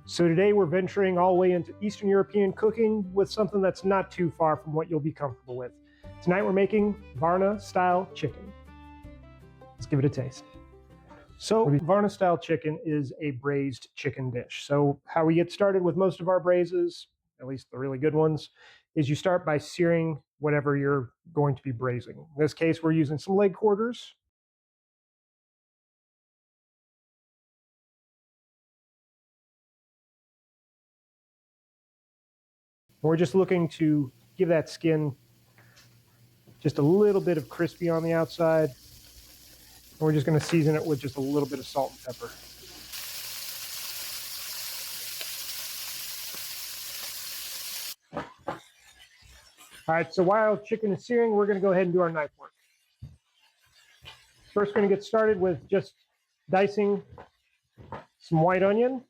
So today we're venturing all the way into Eastern European cooking with something that's not too far from what you'll be comfortable with. Tonight we're making Varna-Style Chicken. Let's give it a taste. So Varna-Style Chicken is a braised chicken dish. So how we get started with most of our braises, at least the really good ones, is you start by searing whatever you're going to be braising. In this case, we're using some leg quarters. We're just looking to give that skin just a little bit of crispy on the outside. And we're just going to season it with just a little bit of salt and pepper. All right, so while chicken is searing, we're going to go ahead and do our knife work. First, we're going to get started with just dicing some white onion.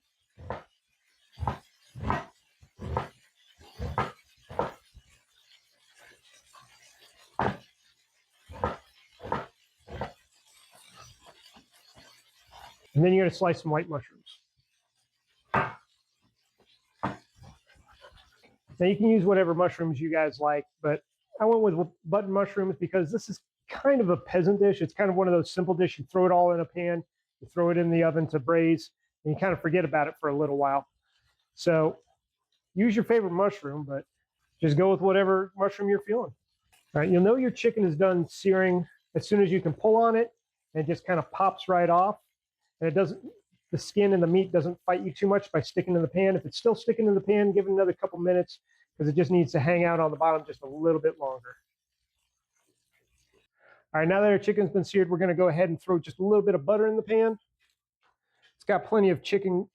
And then you're going to slice some white mushrooms. Now you can use whatever mushrooms you guys like, but I went with button mushrooms because this is kind of a peasant dish. It's kind of one of those simple dishes. You throw it all in a pan, you throw it in the oven to braise, and you kind of forget about it for a little while. So use your favorite mushroom, but just go with whatever mushroom you're feeling. All right, you'll know your chicken is done searing as soon as you can pull on it, and it just kind of pops right off. And it doesn't, the skin and the meat doesn't fight you too much by sticking in the pan. If it's still sticking in the pan, give it another couple minutes because it just needs to hang out on the bottom just a little bit longer. All right, now that our chicken's been seared, we're going to go ahead and throw just a little bit of butter in the pan. It's got plenty of chicken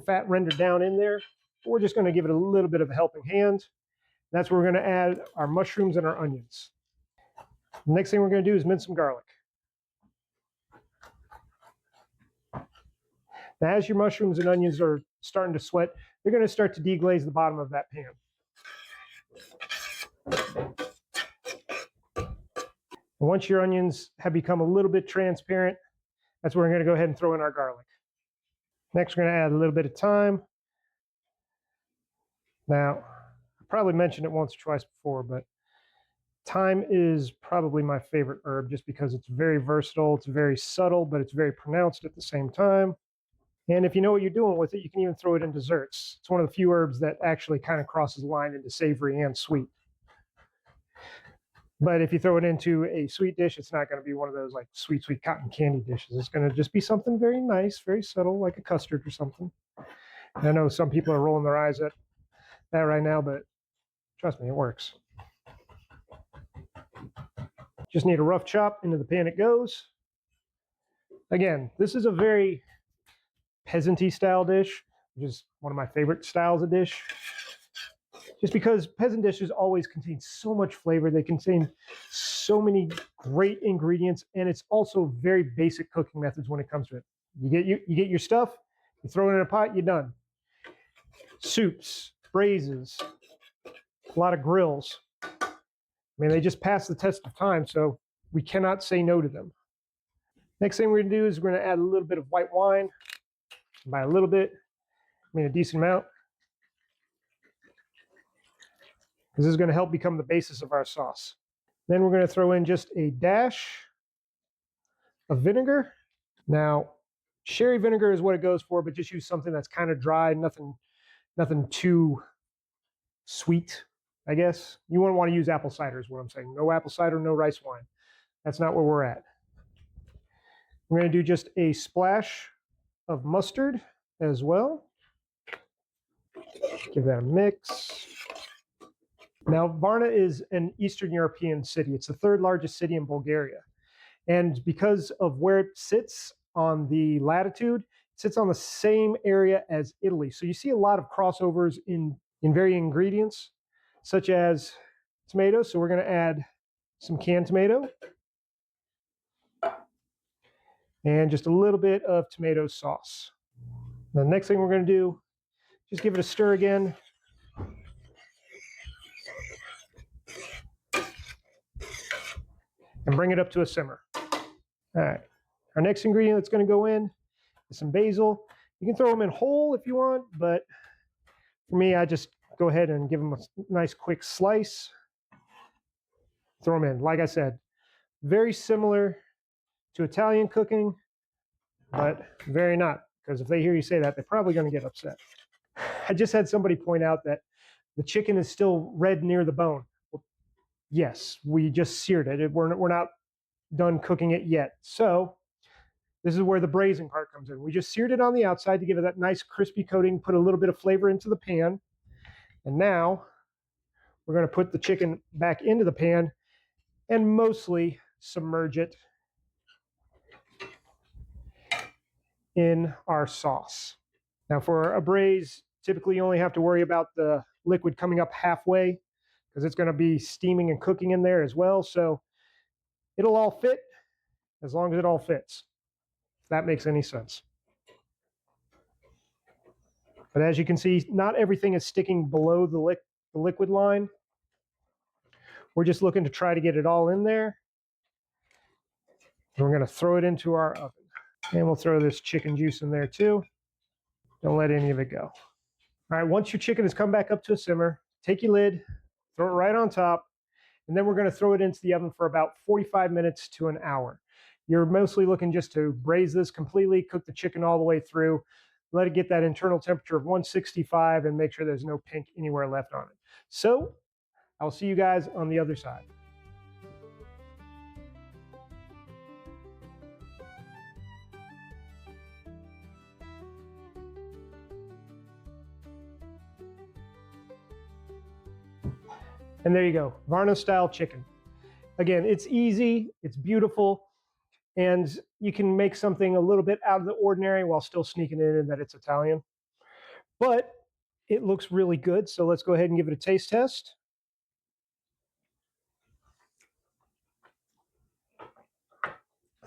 fat rendered down in there. We're just going to give it a little bit of a helping hand. That's where we're going to add our mushrooms and our onions. The next thing we're going to do is mince some garlic. Now, as your mushrooms and onions are starting to sweat, they're going to start to deglaze the bottom of that pan. And once your onions have become a little bit transparent, that's where we're going to go ahead and throw in our garlic. Next, we're going to add a little bit of thyme. Now, I probably mentioned it once or twice before, but thyme is probably my favorite herb just because it's very versatile, it's very subtle, but it's very pronounced at the same time. And if you know what you're doing with it, you can even throw it in desserts. It's one of the few herbs that actually kind of crosses the line into savory and sweet. But if you throw it into a sweet dish, it's not going to be one of those like sweet cotton candy dishes. It's going to just be something very nice, very subtle, like a custard or something. And I know some people are rolling their eyes at that right now, but trust me, it works. Just need a rough chop, into the pan it goes. Again, this is a very peasant-y style dish, which is one of my favorite styles of dish. Just because peasant dishes always contain so much flavor, they contain so many great ingredients, and it's also very basic cooking methods when it comes to it. You get your stuff, you throw it in a pot, you're done. Soups, braises, a lot of grills. I mean, they just pass the test of time, so we cannot say no to them. Next thing we're going to do is we're going to add a little bit of white wine. By a little bit, I mean a decent amount. This is going to help become the basis of our sauce. Then we're going to throw in just a dash of vinegar. Now, sherry vinegar is what it goes for, but just use something that's kind of dry, nothing too sweet, I guess. You wouldn't want to use apple cider is what I'm saying. No apple cider, no rice wine. That's not where we're at. We're going to do just a splash of mustard as well. Give that a mix. Now, Varna is an Eastern European city. It's the third largest city in Bulgaria. And because of where it sits on the latitude, it sits on the same area as Italy. So you see a lot of crossovers in varying ingredients, such as tomatoes. So we're going to add some canned tomato and just a little bit of tomato sauce. The next thing we're going to do, just give it a stir again. And bring it up to a simmer. All right. Our next ingredient that's going to go in is some basil. You can throw them in whole if you want, but for me, I just go ahead and give them a nice quick slice. Throw them in. Like I said, very similar to Italian cooking, but very not, because if they hear you say that, they're probably going to get upset. I just had somebody point out that the chicken is still red near the bone. Well, yes, we just seared it. We're not done cooking it yet. So this is where the braising part comes in. We just seared it on the outside to give it that nice crispy coating, put a little bit of flavor into the pan. And now we're going to put the chicken back into the pan and mostly submerge it in our sauce. Now for a braise, typically you only have to worry about the liquid coming up halfway because it's going to be steaming and cooking in there as well. So it'll all fit as long as it all fits, if that makes any sense. But as you can see, not everything is sticking below the liquid line. We're just looking to try to get it all in there. And we're going to throw it into our oven. And we'll throw this chicken juice in there too. Don't let any of it go. All right, once your chicken has come back up to a simmer, take your lid, throw it right on top, and then we're going to throw it into the oven for about 45 minutes to an hour. You're mostly looking just to braise this completely, cook the chicken all the way through, let it get that internal temperature of 165 and make sure there's no pink anywhere left on it. So I'll see you guys on the other side. And there you go, Varna-Style chicken. Again, it's easy, it's beautiful, and you can make something a little bit out of the ordinary while still sneaking it in that it's Italian. But it looks really good, so let's go ahead and give it a taste test.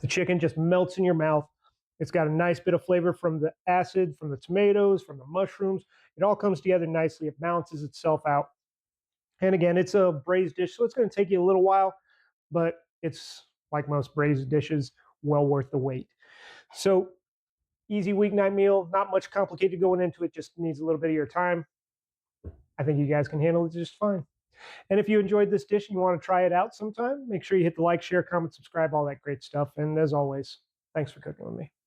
The chicken just melts in your mouth. It's got a nice bit of flavor from the acid, from the tomatoes, from the mushrooms. It all comes together nicely. It balances itself out. And again, it's a braised dish, so it's going to take you a little while, but it's, like most braised dishes, well worth the wait. So easy weeknight meal, not much complicated going into it, just needs a little bit of your time. I think you guys can handle it just fine. And if you enjoyed this dish and you want to try it out sometime, make sure you hit the like, share, comment, subscribe, all that great stuff. And as always, thanks for cooking with me.